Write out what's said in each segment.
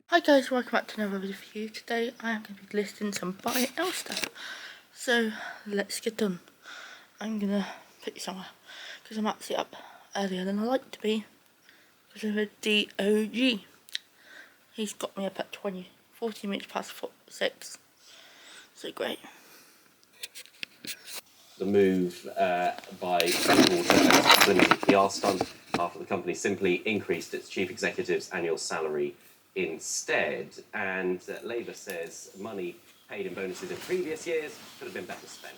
Hi guys, welcome back to another video for you. Today I am going to be listing some buy now stuff. So let's get done. I'm going to put you somewhere because I'm actually up earlier than I like to be because of a DOG. He's got me up at 40 minutes past 6. So great. The move by Blackwater as a PR stunt after the company simply increased its chief executive's annual salary instead. And Labour says money paid in bonuses in previous years could have been better spent.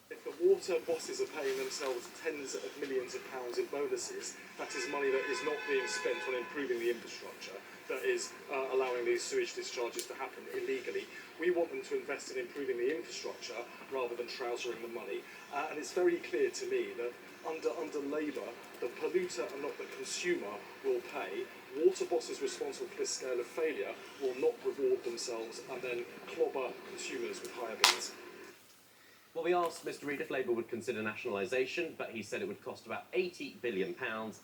If the water bosses are paying themselves tens of millions of pounds in bonuses, that is money that is not being spent on improving the infrastructure, that is allowing these sewage discharges to happen illegally. We want them to invest in improving the infrastructure rather than trousering the money. And it's very clear to me that under Labour, the polluter and not the consumer will pay. Water bosses responsible for this scale of failure will not reward themselves and then clobber consumers with higher bills. Well, we asked Mr Reid if Labour would consider nationalisation, but he said it would cost about £80 billion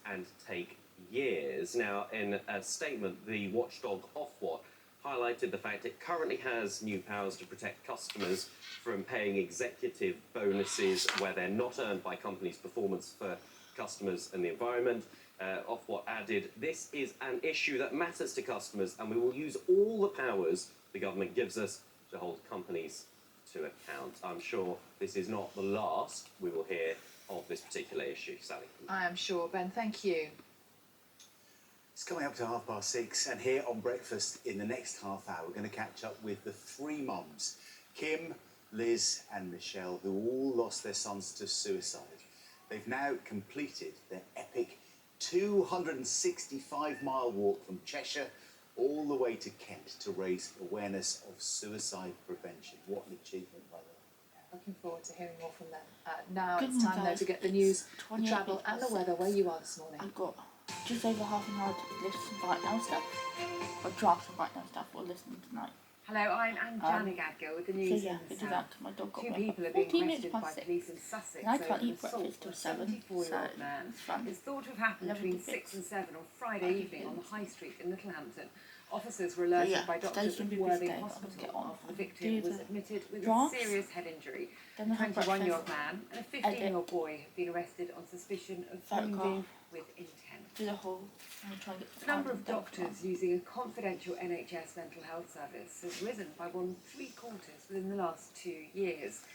and take years. Now, in a statement, the watchdog Ofwat highlighted the fact it currently has new powers to protect customers from paying executive bonuses where they're not earned by companies' performance for customers and the environment. Ofwat added, "This is an issue that matters to customers, and we will use all the powers the government gives us to hold companies to account." I'm sure this is not the last we will hear of this particular issue. Sally. I am sure, Ben. Thank you. It's coming up to 6:30, and here on Breakfast in the next half hour, we're going to catch up with the three mums, Kim, Liz and Michelle, who all lost their sons to suicide. They've now completed their epic 265-mile walk from Cheshire all the way to Kent to raise awareness of suicide prevention. What an achievement by them. Looking forward to hearing more from them. Now Good it's time, one, though, guys. to get the news, the 28 travel and the weather where you are this morning. I've got just over half an hour to list some buy now stuff. Or draft some buy now stuff or listening tonight. Hello, I'm Anne Gadgill with the So news yeah, in we the do that because my dog got Two me people up are at being 14 minutes arrested by past 6. police in Sussex And I can't over an eat breakfast till assault 7, of a 74-year-old so man. it's fun. It's thought to have happened 11 between to 6 and 7 on I Friday do evening on the things. High Street in Littlehampton. Officers were alerted yeah, by doctors today's at gonna be a busy Worthing day, but I'm gonna Hospital get on after the and victim do was the admitted with drafts, a serious head injury. then A have 21-year-old breakfast, man and a 15-year-old boy have been arrested on suspicion of photograph, wounding with intent. do the whole, and try and get The number of done for doctors using a confidential NHS mental health service has risen by 1.75 within the last 2 years.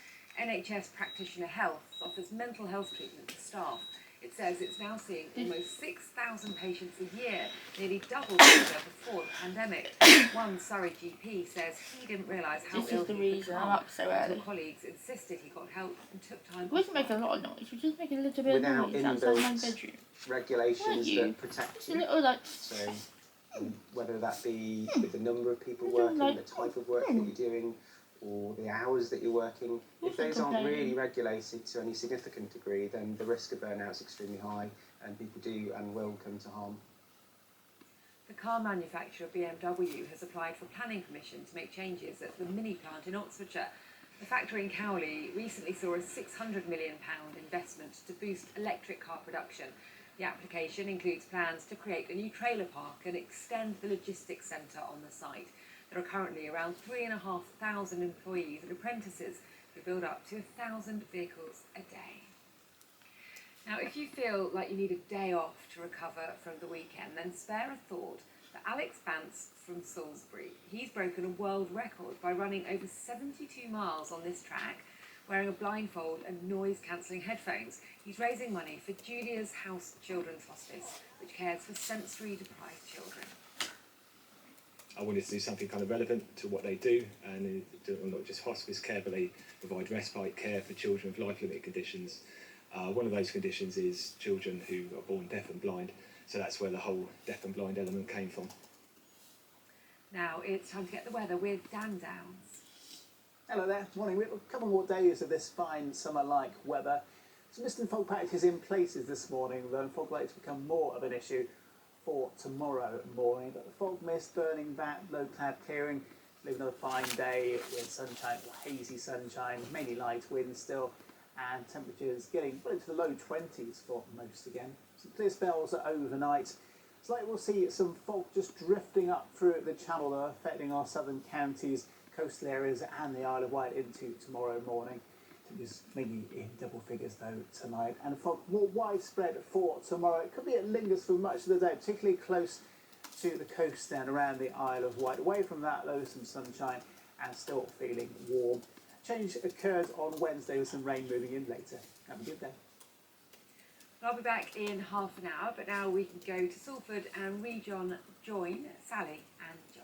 NHS Practitioner Health offers mental health treatment to staff. It says it's now seeing almost 6,000 patients a year, nearly double the figure before the pandemic. One Surrey GP says he didn't realise how This ill is the he'd reason I'm become up so until early. colleagues insisted he got help and took time We off wouldn't make a work. lot of noise, we just make a little bit Without of noise outside my inbuilt bedroom. regulations you? that protect Just a you. little like, So whether that be with the number of people Little working, like, the type of work that you're doing, or the hours that you're working, if those aren't really regulated to any significant degree, then the risk of burnout is extremely high, and people do and will come to harm. The car manufacturer BMW has applied for planning permission to make changes at the Mini plant in Oxfordshire. The factory in Cowley recently saw a £600 million investment to boost electric car production. The application includes plans to create a new trailer park and extend the logistics centre on the site. There are currently around 3,500 employees and apprentices who build up to 1,000 vehicles a day. Now, if you feel like you need a day off to recover from the weekend, then spare a thought for Alex Vance from Salisbury. He's broken a world record by running over 72 miles on this track, wearing a blindfold and noise-cancelling headphones. He's raising money for Julia's House Children's Hospice, which cares for sensory-deprived children. I wanted to do something kind of relevant to what they do, and not just hospice care, but they provide respite care for children with life-limiting conditions. One of those conditions is children who are born deaf and blind, so that's where the whole deaf and blind element came from. Now it's time to get the weather with Dan Downs. Hello there, morning. We've got a couple more days of this fine summer-like weather. Some mist and fog patches in places this morning, though fog likely to become more of an issue for tomorrow morning. But the fog mist burning back, low cloud clearing, leaving another fine day with sunshine, or hazy sunshine, mainly light wind still, and temperatures getting well into the low 20s for most again. Some clear spells overnight, It's like we'll see some fog just drifting up through the channel, though, affecting our southern counties, coastal areas and the Isle of Wight into tomorrow morning. Temperatures maybe in double figures though tonight, and fog more widespread for tomorrow. It could be it lingers for much of the day, particularly close to the coast and around the Isle of Wight. Away from that though, some sunshine and still feeling warm. Change occurs on Wednesday with some rain moving in later. Have a good day. I'll be back in half an hour, but now we can go to Salford and rejoin Sally and John.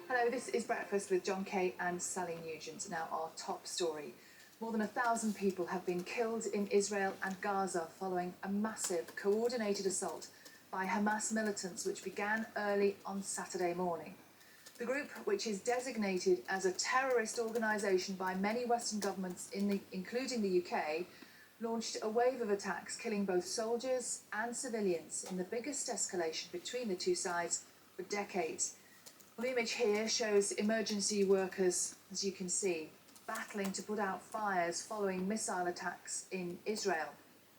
Hello, this is Breakfast with John Kay and Sally Nugent. Now, our top story. More than 1,000 people have been killed in Israel and Gaza following a massive coordinated assault by Hamas militants which began early on Saturday morning. The group, which is designated as a terrorist organisation by many Western governments, including the UK, launched a wave of attacks, killing both soldiers and civilians in the biggest escalation between the two sides for decades. The image here shows emergency workers, as you can see, battling to put out fires following missile attacks in Israel.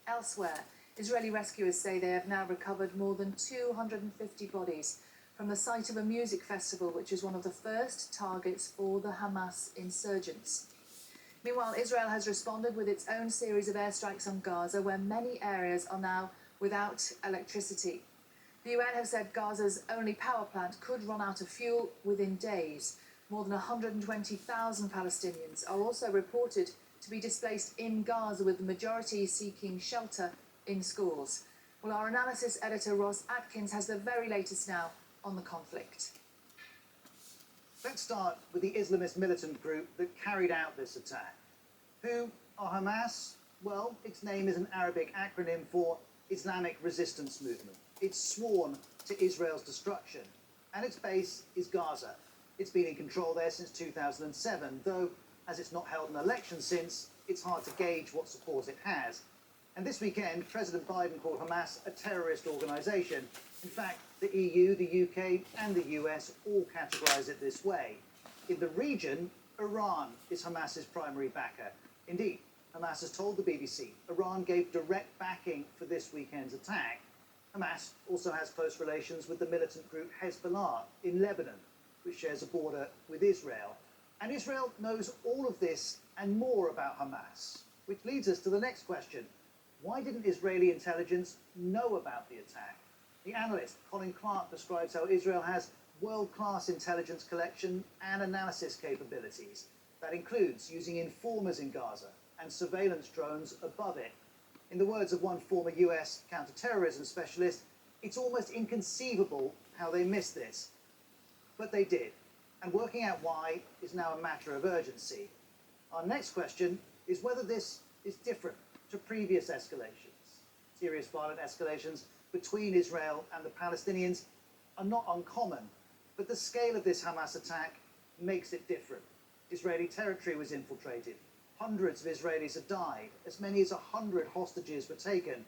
Elsewhere, Israeli rescuers say they have now recovered more than 250 bodies from the site of a music festival, which is one of the first targets for the Hamas insurgents. Meanwhile, Israel has responded with its own series of airstrikes on Gaza, where many areas are now without electricity. The UN have said Gaza's only power plant could run out of fuel within days. More than 120,000 Palestinians are also reported to be displaced in Gaza, with the majority seeking shelter in schools. Well, our analysis editor Ross Atkins has the very latest now on the conflict. Let's start with the Islamist militant group that carried out this attack. Who are Hamas? Well, its name is an Arabic acronym for Islamic Resistance Movement. It's sworn to Israel's destruction, and its base is Gaza. It's been in control there since 2007, though, as it's not held an election since, it's hard to gauge what support it has. And this weekend, President Biden called Hamas a terrorist organisation. In fact, the EU, the UK and the US all categorise it this way. In the region, Iran is Hamas's primary backer. Indeed, Hamas has told the BBC Iran gave direct backing for this weekend's attack. Hamas also has close relations with the militant group Hezbollah in Lebanon, which shares a border with Israel. And Israel knows all of this and more about Hamas, which leads us to the next question. Why didn't Israeli intelligence know about the attack? The analyst Colin Clark describes how Israel has world-class intelligence collection and analysis capabilities. That includes using informers in Gaza and surveillance drones above it. In the words of one former US counter-terrorism specialist, it's almost inconceivable how they missed this. But they did, and working out why is now a matter of urgency. Our next question is whether this is different to previous escalations. Serious violent escalations between Israel and the Palestinians are not uncommon, but the scale of this Hamas attack makes it different. Israeli territory was infiltrated. Hundreds of Israelis have died. As many as 100 hostages were taken.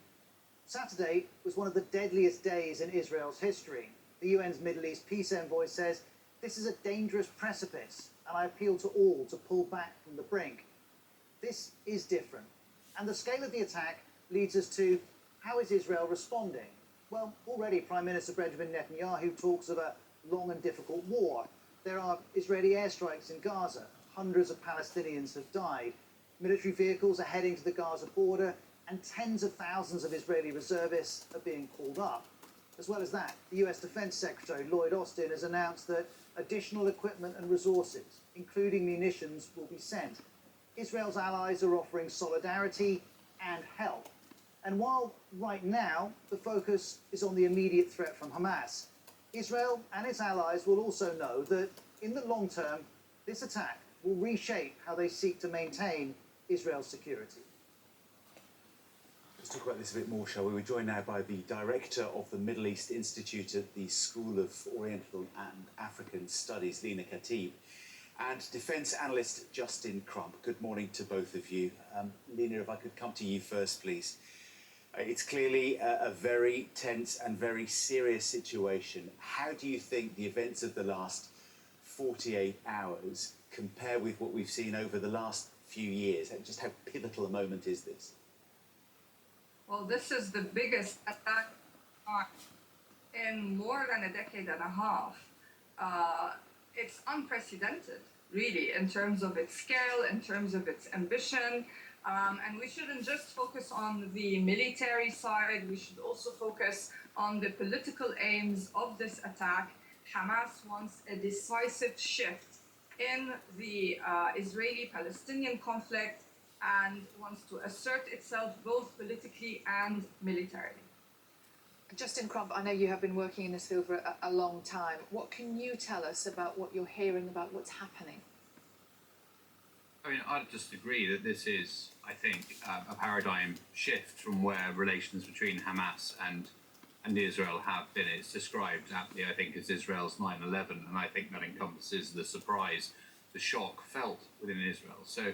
Saturday was one of the deadliest days in Israel's history. The UN's Middle East peace envoy says, "This is a dangerous precipice, and I appeal to all to pull back from the brink." This is different. And the scale of the attack leads us to, how is Israel responding? Well, already Prime Minister Benjamin Netanyahu talks of a long and difficult war. There are Israeli airstrikes in Gaza. Hundreds of Palestinians have died. Military vehicles are heading to the Gaza border, and tens of thousands of Israeli reservists are being called up. As well as that, the US Defense Secretary Lloyd Austin has announced that additional equipment and resources, including munitions, will be sent. Israel's allies are offering solidarity and help. And while right now the focus is on the immediate threat from Hamas, Israel and its allies will also know that in the long term, this attack will reshape how they seek to maintain Israel's security. Let's talk about this a bit more, shall we? We're joined now by the director of the Middle East Institute at the School of Oriental and African Studies, Lina Khatib, and defence analyst Justin Crump. Good morning to both of you. Lina, if I could come to you first, please. It's clearly a very tense and very serious situation. How do you think the events of the last 48 hours compare with what we've seen over the last few years? And just how pivotal a moment is this? Well, this is the biggest attack in more than a decade and a half. It's unprecedented, really, in terms of its scale, in terms of its ambition. And we shouldn't just focus on the military side, we should also focus on the political aims of this attack. Hamas wants a decisive shift in the Israeli-Palestinian conflict and wants to assert itself both politically and militarily. Justin Crump, I know you have been working in this field for a long time. What can you tell us about what you're hearing about what's happening? I mean, I'd just agree that this is, I think, a paradigm shift from where relations between Hamas and Israel have been. It's described aptly, I think, as Israel's 9/11, and I think that encompasses the surprise, the shock felt within Israel. So,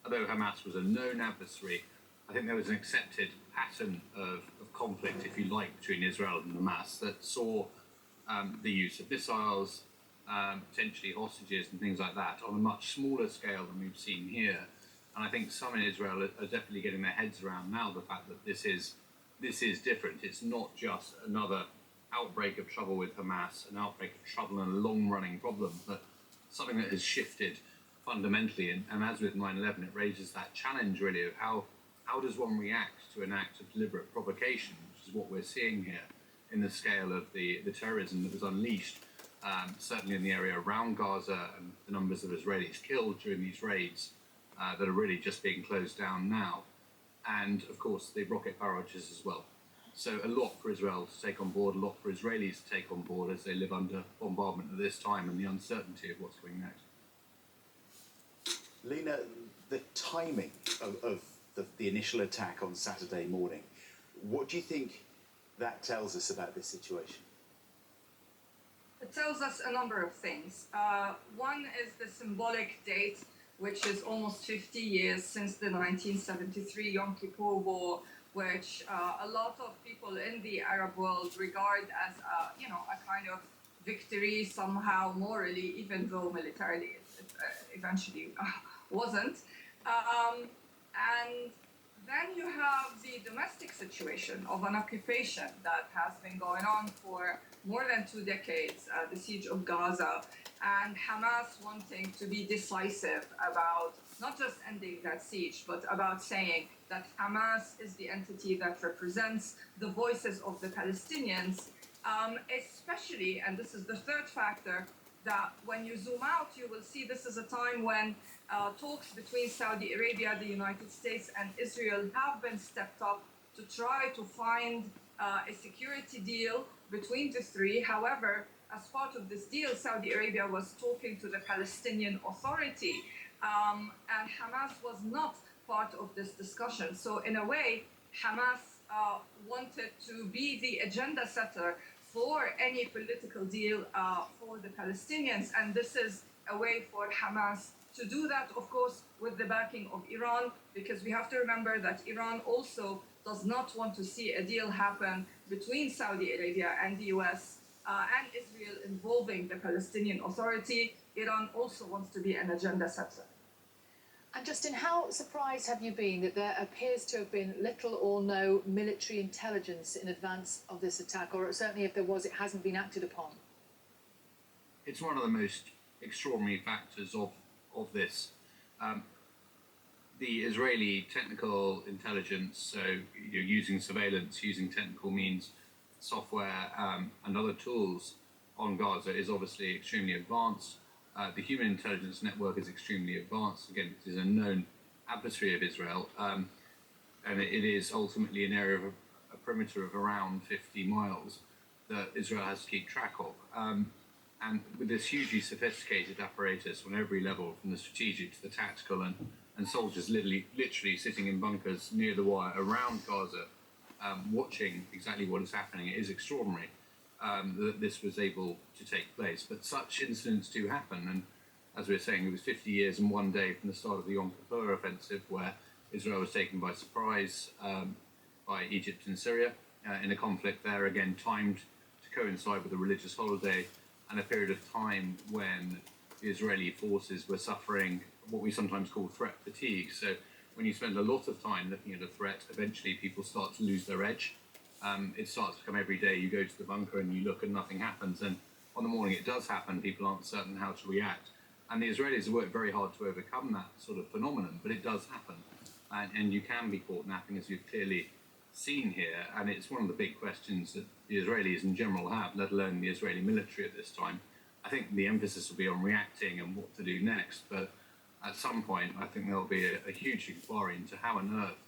although Hamas was a known adversary, I think there was an accepted pattern of conflict, if you like, between Israel and Hamas that saw the use of missiles, potentially hostages and things like that on a much smaller scale than we've seen here. And I think some in Israel are definitely getting their heads around now the fact that this is different. It's not just another outbreak of trouble with Hamas, an outbreak of trouble and a long-running problem, but something that has shifted fundamentally. And as with 9/11, it raises that challenge really of how does one react to an act of deliberate provocation, which is what we're seeing here in the scale of the terrorism that was unleashed, certainly in the area around Gaza, and the numbers of Israelis killed during these raids that are really just being closed down now. And, of course, the rocket barrages as well. So a lot for Israel to take on board, a lot for Israelis to take on board as they live under bombardment at this time and the uncertainty of what's coming next. Lena, the timing of the initial attack on Saturday morning, what do you think that tells us about this situation? It tells us a number of things. One is the symbolic date, which is almost 50 years since the 1973 Yom Kippur War, which a lot of people in the Arab world regard as a kind of victory somehow morally, even though militarily it eventually wasn't. And then you have the domestic situation of an occupation that has been going on for more than 2 decades, the siege of Gaza, and Hamas wanting to be decisive about not just ending that siege, but about saying that Hamas is the entity that represents the voices of the Palestinians, especially, and this is the third factor, that when you zoom out, you will see this is a time when talks between Saudi Arabia, the United States, and Israel have been stepped up to try to find a security deal between the three. However, as part of this deal, Saudi Arabia was talking to the Palestinian Authority, and Hamas was not part of this discussion. So in a way, Hamas wanted to be the agenda setter for any political deal for the Palestinians, and this is a way for Hamas to do that, of course, with the backing of Iran, because we have to remember that Iran also does not want to see a deal happen between Saudi Arabia and the US and Israel involving the Palestinian Authority. Iran also wants to be an agenda setter. And Justin, how surprised have you been that there appears to have been little or no military intelligence in advance of this attack, or certainly if there was, it hasn't been acted upon? It's one of the most extraordinary factors of this. The Israeli technical intelligence, so using surveillance, using technical means, software and other tools on Gaza is obviously extremely advanced. The human intelligence network is extremely advanced. Again, it is a known adversary of Israel, and it is ultimately an area of a perimeter of around 50 miles that Israel has to keep track of. And with this hugely sophisticated apparatus on every level, from the strategic to the tactical, and soldiers literally sitting in bunkers near the wire around Gaza, watching exactly what is happening, it is extraordinary that this was able to take place. But such incidents do happen, and as we were saying, it was 50 years and 1 day from the start of the Yom Kippur offensive, where Israel was taken by surprise by Egypt and Syria in a conflict there, again timed to coincide with a religious holiday and a period of time when the Israeli forces were suffering what we sometimes call threat fatigue. So when you spend a lot of time looking at a threat, eventually people start to lose their edge. It starts to become every day you go to the bunker and you look and nothing happens. And on the morning it does happen, people aren't certain how to react. And the Israelis have worked very hard to overcome that sort of phenomenon, but it does happen. And you can be caught napping, as you've clearly seen here. And it's one of the big questions that the Israelis in general have, let alone the Israeli military at this time. I think the emphasis will be on reacting and what to do next. But at some point, I think there'll be a huge inquiry into how on earth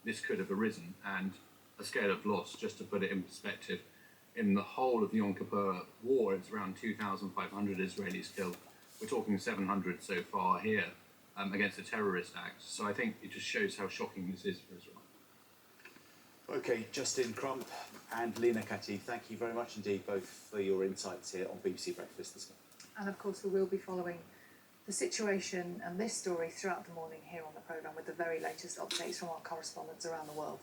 this could have arisen, and a scale of loss, just to put it in perspective, in the whole of the Yom Kippur War, it's around 2,500 Israelis killed. We're talking 700 so far here against a terrorist act. So I think it just shows how shocking this is for Israel. Okay, Justin Crump and Lena Khatib, thank you very much indeed both for your insights here on BBC Breakfast this morning. And of course, we will be following the situation and this story throughout the morning here on the programme with the very latest updates from our correspondents around the world.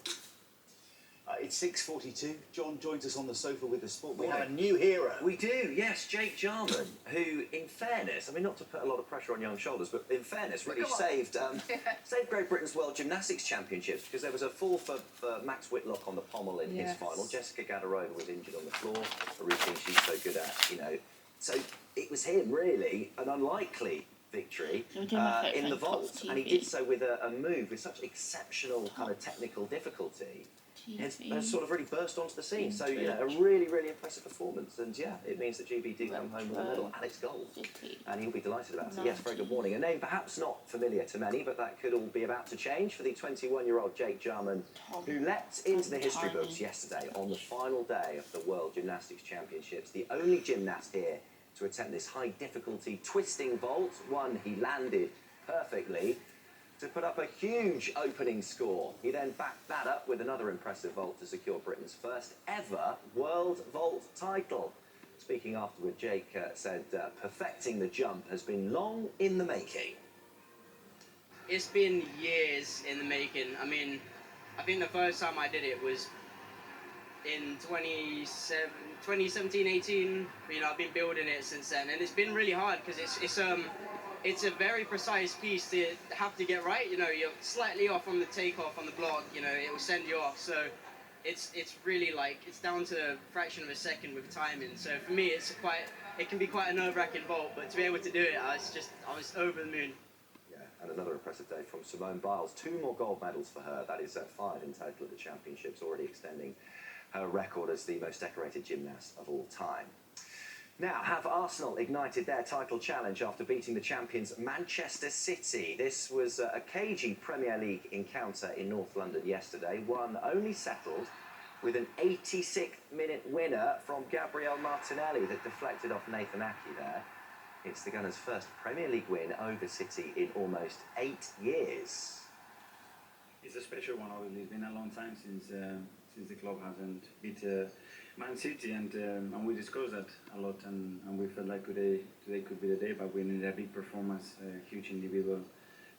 It's 6:42. John joins us on the sofa with the sport. We have a new hero. We do, yes, Jake Jarman, who, in fairness, I mean, not to put a lot of pressure on young shoulders, but in fairness, really saved Great Britain's World Gymnastics Championships, because there was a fall for Max Whitlock on the pommel in his final. Jessica Gadarova was injured on the floor, a routine she's so good at, you know. So it was him, really, an unlikely victory in the vault, and he did so with a move with such exceptional kind of technical difficulty. Has sort of really burst onto the scene. So, yeah, a really, really impressive performance. And, yeah, it means that GB do come home with a medal, and it's gold. And he'll be delighted about it. Yes, very good morning. A name perhaps not familiar to many, but that could all be about to change for the 21-year-old Jake Jarman, who leapt into the history books yesterday on the final day of the World Gymnastics Championships. The only gymnast here to attempt this high-difficulty twisting vault, one he landed perfectly, to put up a huge opening score. He then backed that up with another impressive vault to secure Britain's first ever World Vault title. Speaking afterward, Jake said perfecting the jump has been long in the making. It's been years in the making. I mean, I think the first time I did it was in 2017, 18. You know, I've been building it since then, and it's been really hard because it's a very precise piece to have to get right. You know, you're slightly off on the takeoff on the block, you know, it will send you off. So it's really like, it's down to a fraction of a second with timing. So for me, it can be quite a nerve-wracking vault, but to be able to do it, I was over the moon. Yeah, and another impressive day from Simone Biles. 2 more gold medals for her. That is 5 in total at the championships, already extending her record as the most decorated gymnast of all time. Now, have Arsenal ignited their title challenge after beating the champions Manchester City? This was a cagey Premier League encounter in North London yesterday, one only settled with an 86th-minute winner from Gabriel Martinelli that deflected off Nathan Ake there. It's the Gunners' first Premier League win over City in almost 8 years. It's a special one, obviously. It's been a long time since the club hasn't beat Man City, and we discussed that a lot, and we felt like today could be the day, but we needed a big performance, huge individual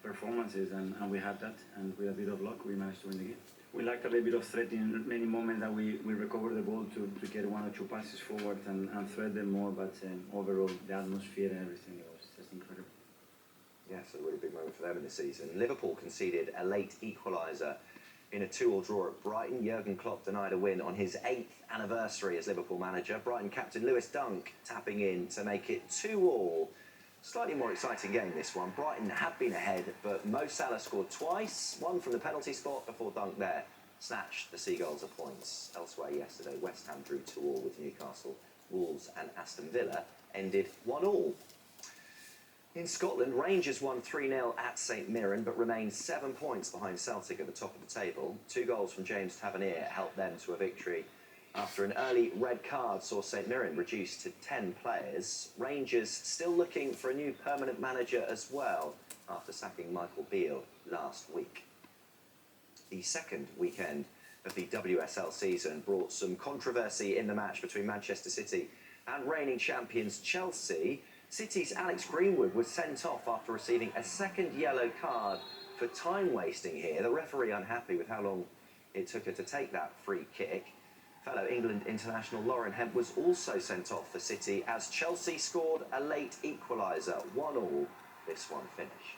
performances, and we had that, and with a bit of luck we managed to win the game. We lacked a little bit of threat in many moments that we recovered the ball to get 1 or 2 passes forward and thread them more, but overall the atmosphere and everything was just incredible. Yes, a really big moment for them in the season. Liverpool conceded a late equaliser in a 2-2 draw at Brighton. Jurgen Klopp denied a win on his 8th anniversary as Liverpool manager. Brighton captain Lewis Dunk tapping in to make it 2-2. Slightly more exciting game, this one. Brighton had been ahead, but Mo Salah scored twice, one from the penalty spot before Dunk there snatched the Seagulls of points. Elsewhere yesterday, West Ham drew 2-2 with Newcastle. Wolves and Aston Villa ended 1-1. In Scotland, Rangers won 3-0 at St Mirren, but remained 7 points behind Celtic at the top of the table. 2 goals from James Tavernier helped them to a victory after an early red card saw St Mirren reduced to 10 players. Rangers still looking for a new permanent manager as well after sacking Michael Beale last week. The second weekend of the WSL season brought some controversy in the match between Manchester City and reigning champions Chelsea. City's Alex Greenwood was sent off after receiving a second yellow card for time wasting here. The referee unhappy with how long it took her to take that free kick. Fellow England international Lauren Hemp was also sent off for City as Chelsea scored a late equaliser. 1-1 this one finish.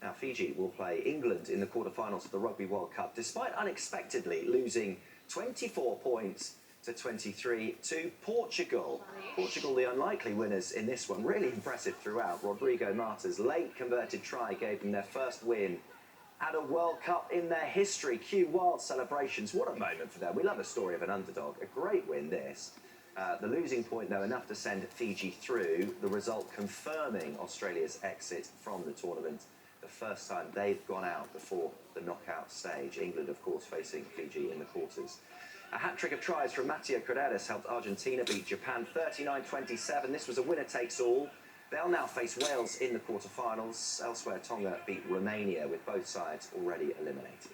Now Fiji will play England in the quarter-finals of the Rugby World Cup, despite unexpectedly losing 24 points to 23 to Portugal. Portugal, the unlikely winners in this one. Really impressive throughout. Rodrigo Marta's late converted try gave them their first win at a World Cup in their history. Cue wild celebrations. What a moment for them. We love a story of an underdog. A great win, this. The losing point, though, enough to send Fiji through, the result confirming Australia's exit from the tournament. The first time they've gone out before the knockout stage. England, of course, facing Fiji in the quarters. A hat-trick of tries from Matteo Correras helped Argentina beat Japan 39-27. This was a winner-takes-all. They'll now face Wales in the quarter-finals. Elsewhere, Tonga beat Romania, with both sides already eliminated.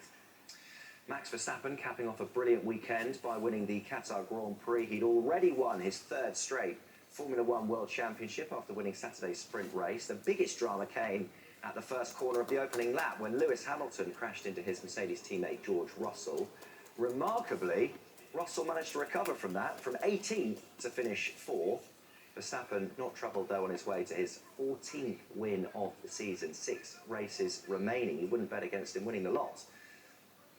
Max Verstappen capping off a brilliant weekend by winning the Qatar Grand Prix. He'd already won his third straight Formula One World Championship after winning Saturday's sprint race. The biggest drama came at the first corner of the opening lap when Lewis Hamilton crashed into his Mercedes teammate George Russell. Remarkably, Russell managed to recover from that, from 18th to finish 4th. Verstappen not troubled, though, on his way to his 14th win of the season. 6 races remaining. He wouldn't bet against him winning the lot.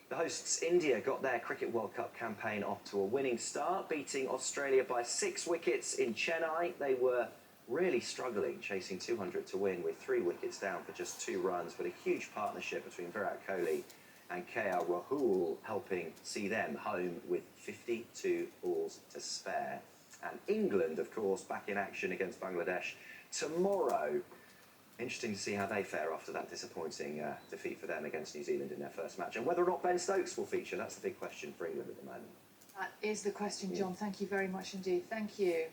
The hosts, India, got their Cricket World Cup campaign off to a winning start, beating Australia by 6 wickets in Chennai. They were really struggling, chasing 200 to win with 3 wickets down for just 2 runs, but a huge partnership between Virat Kohli and KL Rahul helping see them home with 52 balls to spare. And England, of course, back in action against Bangladesh tomorrow. Interesting to see how they fare after that disappointing defeat for them against New Zealand in their first match. And whether or not Ben Stokes will feature, that's the big question for England at the moment. That is the question, John. Thank you very much indeed. Thank you.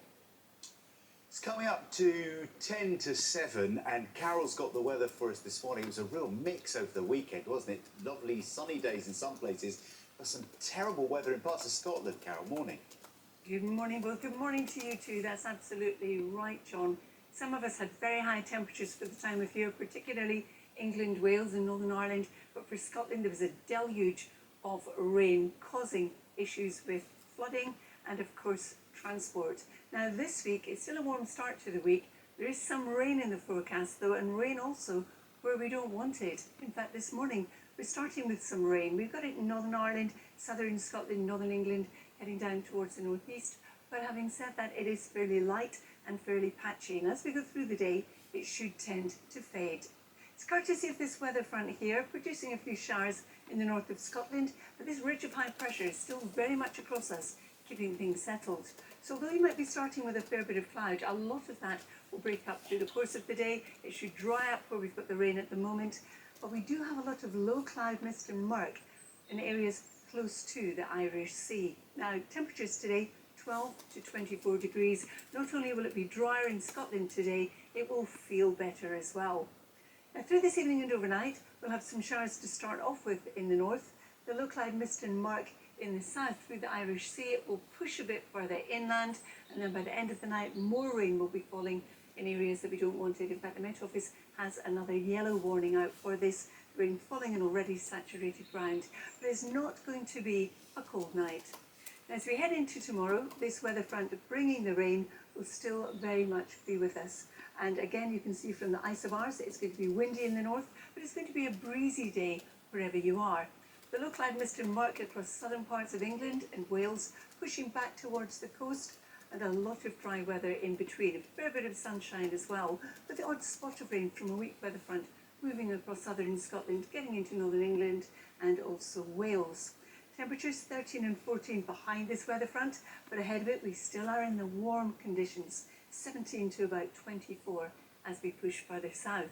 It's coming up to 10 to 7, and Carol's got the weather for us this morning. It was a real mix over the weekend, wasn't it? Lovely sunny days in some places, but some terrible weather in parts of Scotland. Carol, morning. Good morning, both. Good morning to you too. That's absolutely right, John. Some of us had very high temperatures for the time of year, particularly England, Wales and Northern Ireland. But for Scotland, there was a deluge of rain, causing issues with flooding and, of course, transport. Now, this week, it's still a warm start to the week. There is some rain in the forecast, though, and rain also where we don't want it. In fact, this morning, we're starting with some rain. We've got it in Northern Ireland, southern Scotland, northern England, heading down towards the northeast. But having said that, it is fairly light and fairly patchy. And as we go through the day, it should tend to fade. It's courtesy of this weather front here, producing a few showers in the north of Scotland. But this ridge of high pressure is still very much across us, keeping things settled. So although you might be starting with a fair bit of cloud, a lot of that will break up through the course of the day. It should dry up where we've got the rain at the moment. But we do have a lot of low cloud mist and murk in areas close to the Irish Sea. Now, temperatures today, 12 to 24 degrees. Not only will it be drier in Scotland today, it will feel better as well. Now, through this evening and overnight, we'll have some showers to start off with in the north. The low cloud mist and murk in the south through the Irish Sea. It will push a bit further inland, and then by the end of the night, more rain will be falling in areas that we don't want it. In fact, the Met Office has another yellow warning out for this rain falling in already saturated ground. But it's not going to be a cold night. As we head into tomorrow, this weather front bringing the rain will still very much be with us. And again, you can see from the isobars, it's going to be windy in the north, but it's going to be a breezy day wherever you are. The low cloud mist and murk across southern parts of England and Wales, pushing back towards the coast, and a lot of dry weather in between. A fair bit of sunshine as well, with the odd spot of rain from a weak weather front moving across southern Scotland, getting into northern England and also Wales. Temperatures 13 and 14 behind this weather front, but ahead of it we still are in the warm conditions, 17 to about 24 as we push further south.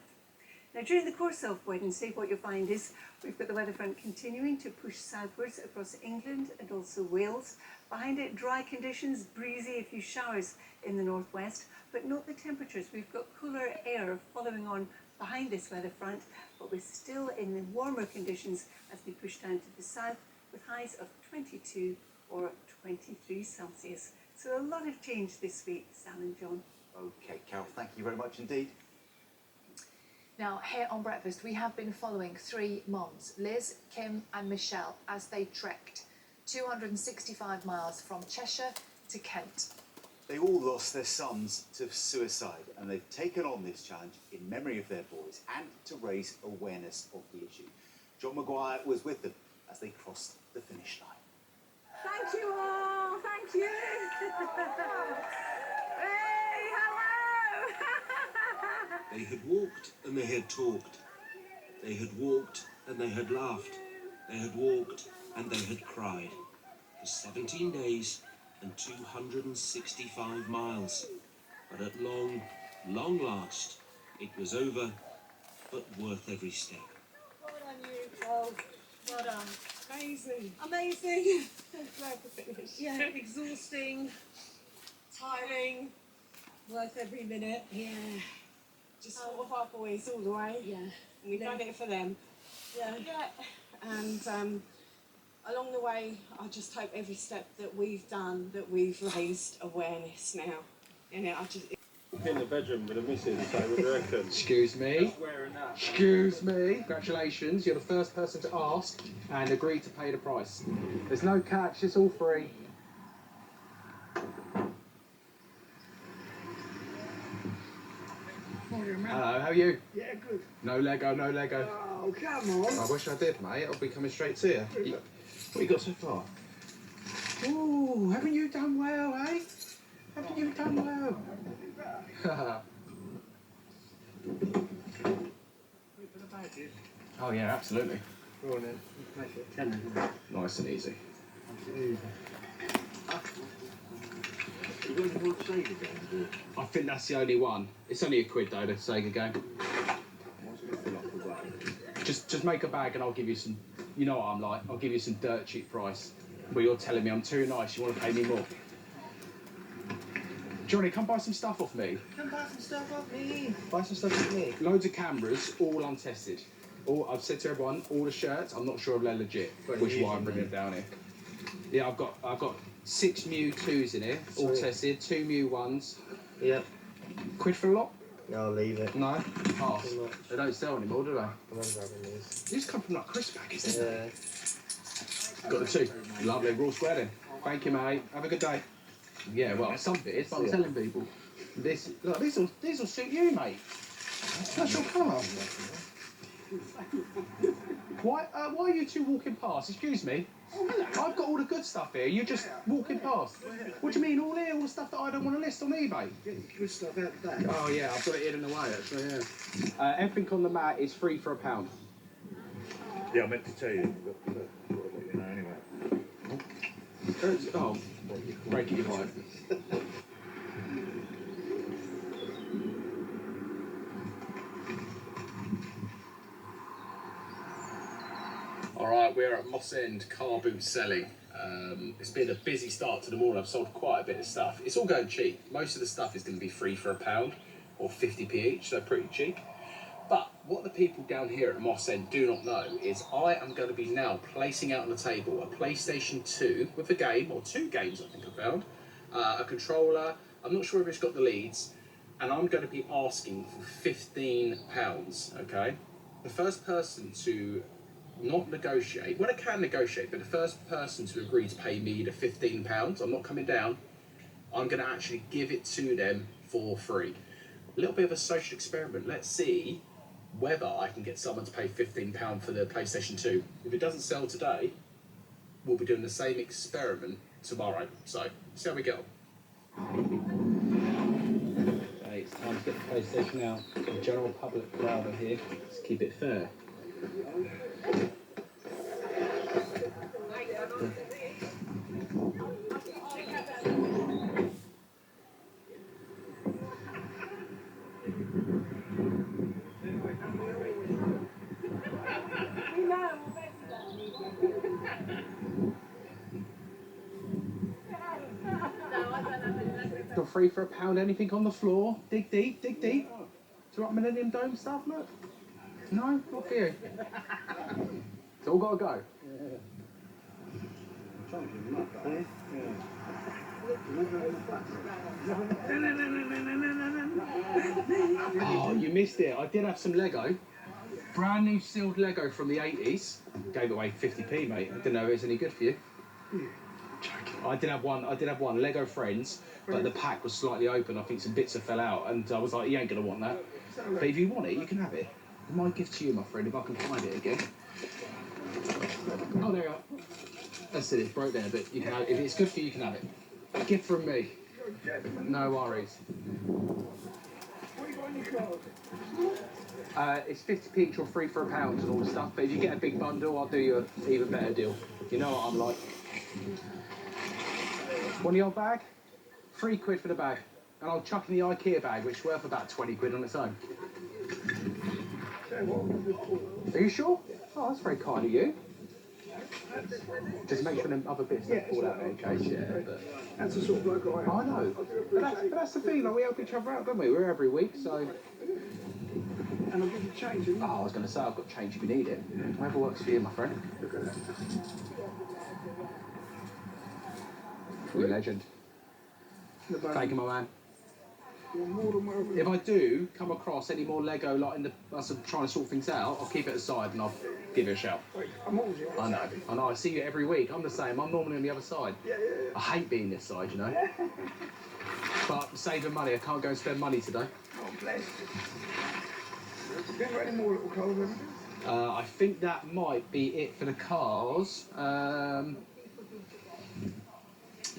Now, during the course of Wednesday, what you'll find is we've got the weather front continuing to push southwards across England and also Wales. Behind it, dry conditions, breezy, a few showers in the northwest, but note the temperatures. We've got cooler air following on behind this weather front, but we're still in the warmer conditions as we push down to the south, with highs of 22 or 23 Celsius. So a lot of change this week, Sam and John. Okay, Carol, thank you very much indeed. Now, here on Breakfast, we have been following 3 moms, Liz, Kim and Michelle, as they trekked 265 miles from Cheshire to Kent. They all lost their sons to suicide, and they've taken on this challenge in memory of their boys and to raise awareness of the issue. John Maguire was with them as they crossed the finish line. Thank you all. Thank you. Hey, hello. They had walked and they had talked. They had walked and they had laughed. They had walked and they had cried. For 17 days and 265 miles. But at long, long last, it was over, but worth every step. Well done, you. Well done. Amazing. Amazing. Glad to finish. Yeah, exhausting, tiring, worth every minute. Yeah. Just thought of our boys all the way. Yeah. And we've done it for them. Yeah. Yeah. And along the way, I just hope every step that we've done, that we've raised awareness now. And I just. In the bedroom with a missus, so what do you reckon? Excuse me. Excuse me. Congratulations, you're the first person to ask and agree to pay the price. There's no catch, it's all free. Morning, mate. Hello, how are you? Yeah, good. No Lego, no Lego. Oh, come on. I wish I did, mate. I'll be coming straight to you. What you got so far? Ooh, haven't you done well, eh? Haven't you done well? Oh yeah, absolutely. Go on then. Make it 10, isn't it? Nice and easy. I think that's the only one. It's only £1 though, the Sega game. Just make a bag and I'll give you some, you know what I'm like, I'll give you some dirt cheap price. But you're telling me I'm too nice, you want to pay me more. Johnny, come buy some stuff off me. Come buy some stuff off me. Buy some stuff off me. Loads of cameras, all untested. I've said to everyone, all the shirts, I'm not sure if they're legit, which is why I'm bringing them down here. Yeah, I've got 6 Mew2s in here, all tested, 2 Mew1s. Yep. £1 for a lot? Yeah, I'll leave it. No? Pass. They don't sell anymore, do they? I'm grabbing these. These come from like crisp packets, isn't Yeah. they? Got the 2. Lovely, we're all square then. Thank you, mate. Have a good day. Yeah, well, some bits, but I'm telling people. Look, these will suit you, mate. That's your colour. Why are you two walking past? Excuse me. I've got all the good stuff here. You're just walking past. What do you mean, all here? All the stuff that I don't want to list on eBay? Good stuff out the back. Oh yeah, I've got it hidden away actually. Yeah. Everything on the mat is free for £1. Yeah, I meant to tell you, but I'll let you know anyway. Oh, break it, right. All right, we're at Moss End Car Boot Selling. It's been a busy start to the morning. I've sold quite a bit of stuff. It's all going cheap. Most of the stuff is going to be free for £1 or 50p each, so pretty cheap. But what the people down here at Moss End do not know is I am going to be now placing out on the table a PlayStation 2 with a game, or 2 games I think I found, a controller, I'm not sure if it's got the leads, and I'm going to be asking for £15, okay? The first person to not negotiate, well I can negotiate, but the first person to agree to pay me the £15, I'm not coming down, I'm going to actually give it to them for free. A little bit of a social experiment. Let's see whether I can get someone to pay £15 for the PlayStation 2. If it doesn't sell today, we'll be doing the same experiment tomorrow. So, see how we go. Okay, it's time to get the PlayStation out. The general public crowd are here. Let's keep it fair. You're free for £1. Anything on the floor? Dig deep, dig deep. Do you want Millennium Dome stuff? Look. No, not for you. It's all got to go. Oh, you missed it. I did have some Lego. Brand new sealed Lego from the 80s. Gave away 50p, mate. I didn't know it was any good for you. I did have one Lego Friends, but the pack was slightly open. I think some bits have fell out, and I was like, you ain't gonna want that. But if you want it, you can have it. My gift to you, my friend, if I can find it again. Oh, there you are. That's it. It's broke there, but you can have it. If it's good for you, you can have it. A gift from me. No worries. It's 50p each or free for £1 and all the stuff. But if you get a big bundle, I'll do you an even better deal. You know what I'm like. Want your bag? £3 for the bag. And I'll chuck in the IKEA bag, which is worth about 20 quid on its own. Are you sure? Oh, that's very kind of you. Just make sure them other bits don't fall out in case, yeah. But... That's the sort of bloke I am. I know. But that's the thing, like, we help each other out, don't we? We're every week, so... And I'll give you change, oh, I was going to say, I've got change if you need it. Whatever works for you, my friend. Look at that. You legend. Thank you, my man. If I do come across any more Lego, like as I'm trying to sort things out, I'll keep it aside and I'll give you a shout. I know. I see you every week. I'm the same. I'm normally on the other side. I hate being this side, you know. But saving money, I can't go and spend money today. Oh, bless. Have you got any more little cars, haven't you? I think that might be it for the cars.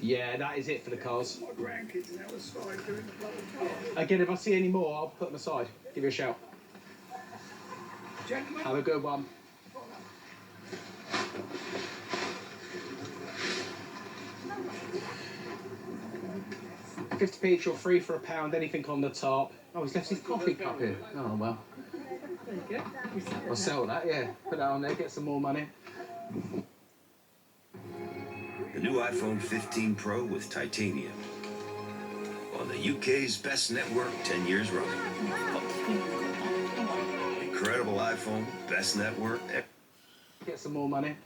Yeah, that is it for the cars. My grandkids now are starting doing the bloody car. Again, if I see any more, I'll put them aside. Give you a shout. Gentlemen. Have a good one. £50p each or free for £1, anything on the top. Oh, he's left his coffee cup here. Oh, well. There you go. I'll sell that, yeah. Put that on there, get some more money. The new iPhone 15 Pro with titanium. On the UK's best network, 10 years running. Incredible iPhone, best network. Get some more money.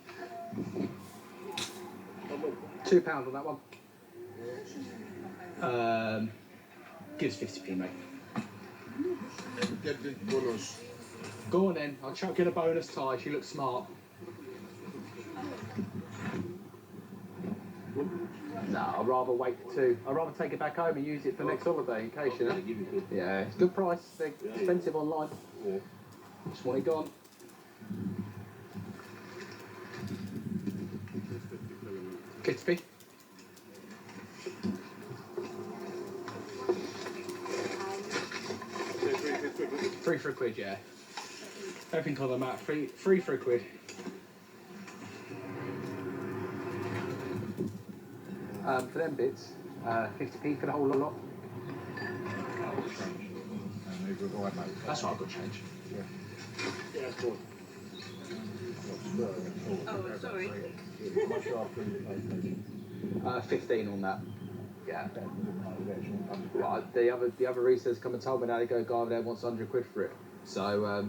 £2 on that one. Gives 50p, mate. Get the bonus. Go on then, I'll chuck in a bonus tie, she looks smart. No, I'd rather wait for 2. I'd rather take it back home and use it for next holiday in case, you know. Yeah, it's a good price. They're expensive online. Just want it gone. £50p. Free for £1, yeah. Everything on the mat, free for £1. For them bits, 50p for the whole lot. That's right, I've got change. Yeah, of course. Oh, sorry. 15 on that. Yeah. Well, the other resellers come and told me now they go, guy over there wants 100 quid for it. So,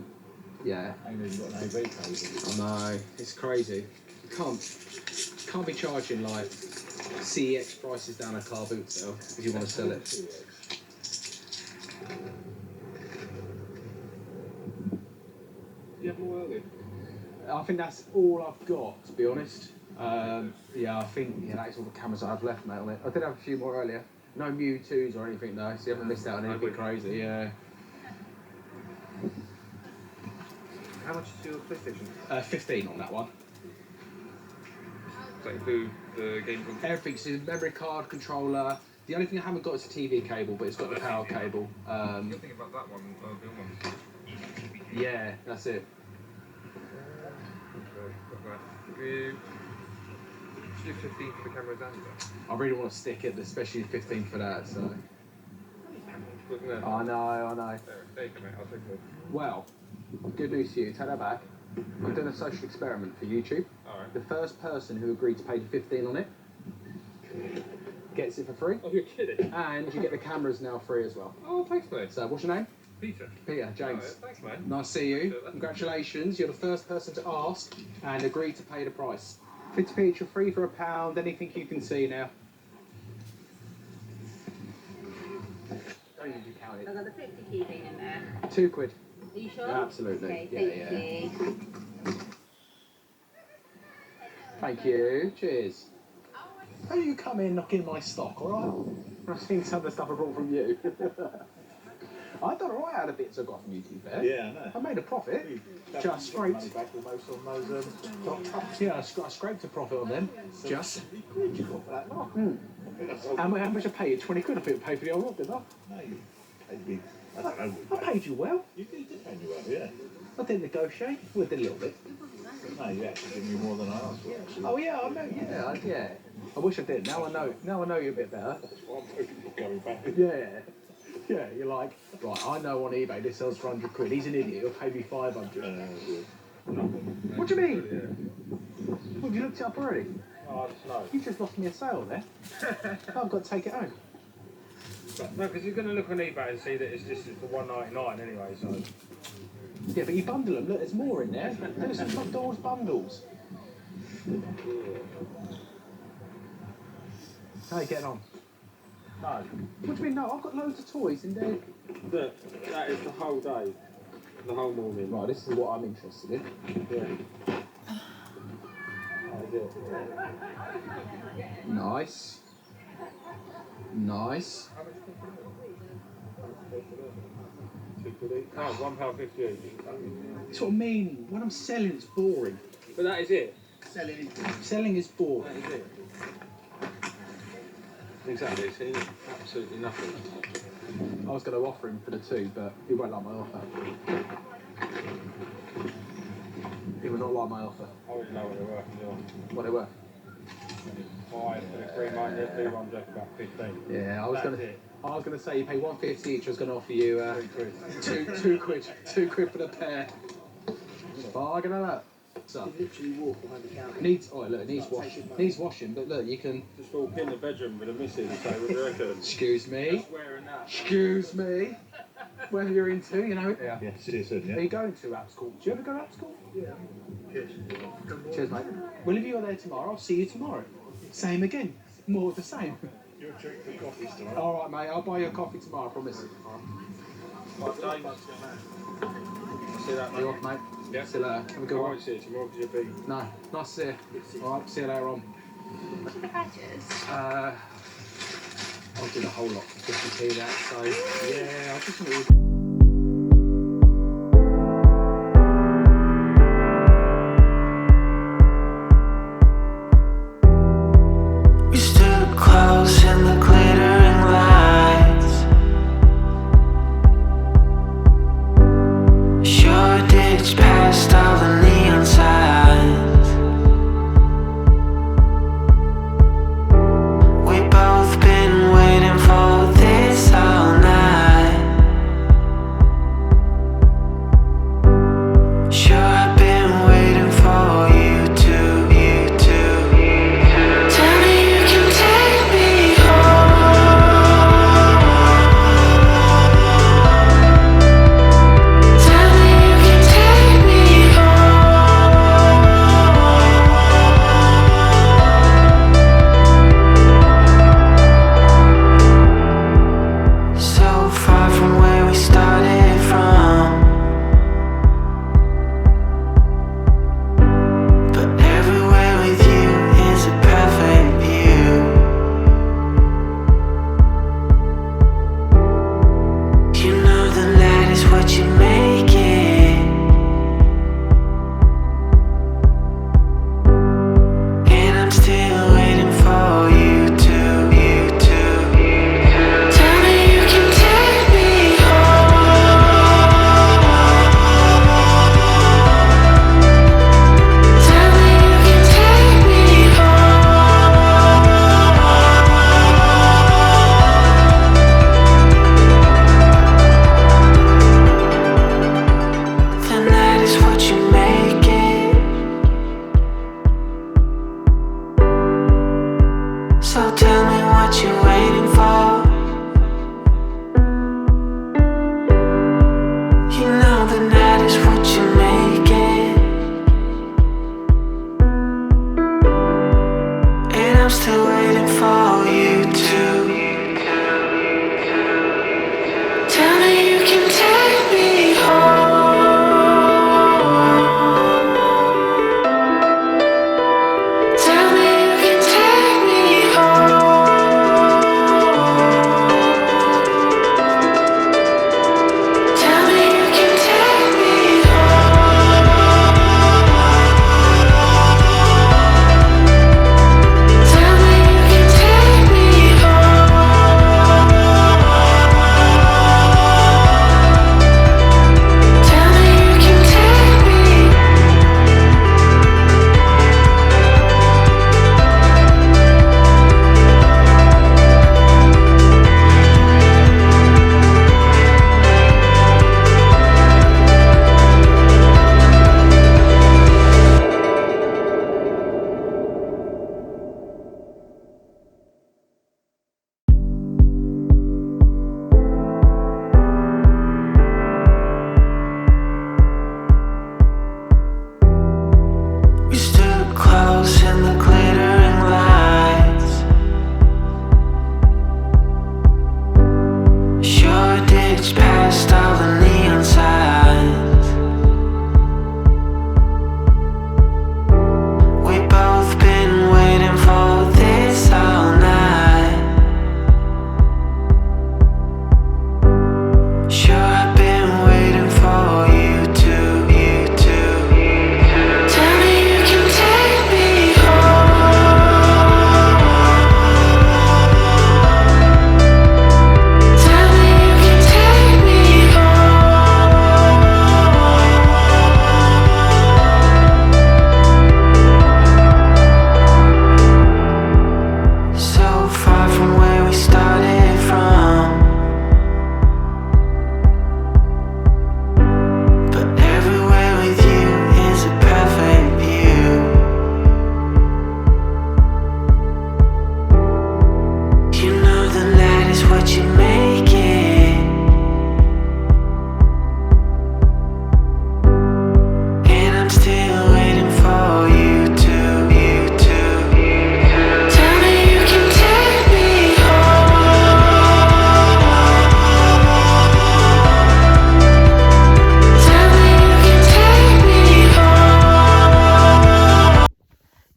yeah. I know, it's crazy. You can't be charging like CEX prices down a car boot sale if you want to sell it. You have more early? I think that's all I've got, to be honest. Yeah, I think that is all the cameras I have left, mate, on it. I did have a few more earlier. No Mewtwo's or anything, though, so you haven't missed out on anything crazy, yeah. How much is your PlayStation? 15 on that one. Does that include the game controller? Everything, so memory card, controller. The only thing I haven't got is a TV cable, but it's got the power cable. You're thinking about that one, the other one. Yeah, that's it. Should do 15 for the cameras and that. I really want to stick it, especially 15 for that, so... I know. There you go, mate. I'll take it. Well, good news to you. Take that back. I'm doing a social experiment for YouTube. Alright. The first person who agreed to pay the 15 on it gets it for free. Oh, you're kidding? And you get the cameras now free as well. Oh, thanks, mate. So, what's your name? Peter. Peter, James. Alright, thanks, man. Nice to see you. Congratulations. You're the first person to ask and agree to pay the price. 50p each or free for £1. Anything you can see now. Don't need to count it. I've got the 50p thing in there. £2. Are you sure? Absolutely. Okay, Yeah. thank you. Thank you. Cheers. How do you come in knocking my stock, all right? I've seen some of the stuff I brought from you. I done all right out of bits I got from you, to be fair. Yeah, I know. I made a profit. Just scraped. Money back almost on those top tops. Yeah, I scraped a profit on them. Just. Quid you got for that lot. How much I paid you? 20 quid I think I paid for the old lot, didn't I? No, you paid me. I don't know. I paid you well. You did pay me well, yeah. I didn't negotiate. Well, I did a little bit. No, you actually gave me more than I asked for. Actually. Oh yeah, I know. Yeah. I wish I did. Now I know. Now I know you a bit better. That's why I'm hoping for going back. Yeah. Yeah, you're like, right, I know on eBay this sells for 100 quid. He's an idiot. He'll pay me 500. What do you mean? What, you looked it up already? Oh, I just know. You just lost me a sale there. I've got to take it home. No, because you're going to look on eBay and see that it's just for $1.99 anyway, so... Yeah, but you bundle them. Look, there's more in there. There's some McDonald's bundles. How are you getting on? No. What do you mean, no? I've got loads of toys in there. Look, that is the whole day. The whole morning. Right, this is what I'm interested in. Yeah. That is it. Nice. Nice. Oh, £1.50 each. That's what I mean. What I'm selling is boring. But that is it. Selling is boring. That is it. Exactly, see, absolutely nothing. I was going to offer him for the 2, but he won't like my offer. He would not like my offer. I wouldn't know what they're worth, do I? What they were? 5 for the 3 months, the 2 ones worth about 15. Yeah, I was That's going to. it. I was going to say you pay 150 each. I was going to offer you 2 quid. 2 quid for the pair. Bargain of that. So, literally walk behind the counter. it needs washing. Needs washing, but look, you can. Just walk in the bedroom with a missus and say, what do you reckon? Excuse me. Just wearing that. Excuse me. Whether you're into, you know. Yeah, seriously, Are you going to rap school? Do you ever go to rap school? Yeah. Cheers. Cheers, mate. Well, if you're there tomorrow, I'll see you tomorrow. Same again. More of the same. You're a treat for coffee tomorrow. All right, mate. I'll buy you a coffee tomorrow. I promise. Right, James. See you later, You off, mate? Yeah. See you later. Have a good I one. won't see you tomorrow because you'll be... No. Nice to see you. All right. See you later on. What's the badges? I'll do the whole lot for 50p that. So yeah, I'll just move. We stood close in the glittering lights. Shoreditch past all the neon signs. We both been waiting for this all night. Sure, I've been waiting for you too, you too. Tell me you can take me home. Tell me you can take me home. So far from where we started from, but everywhere with you is a perfect view. You know the light is what you make it. And I'm still waiting for you too, you too. Tell me you can take me home. Tell me you can take me home.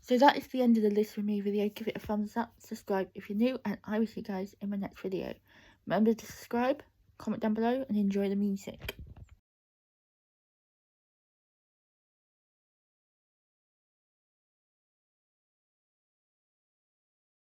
So that is the end of the List With Me video. Give it a thumbs up, subscribe if you're new, and I will see you guys in my next video. Remember to subscribe, comment down below, and enjoy the music.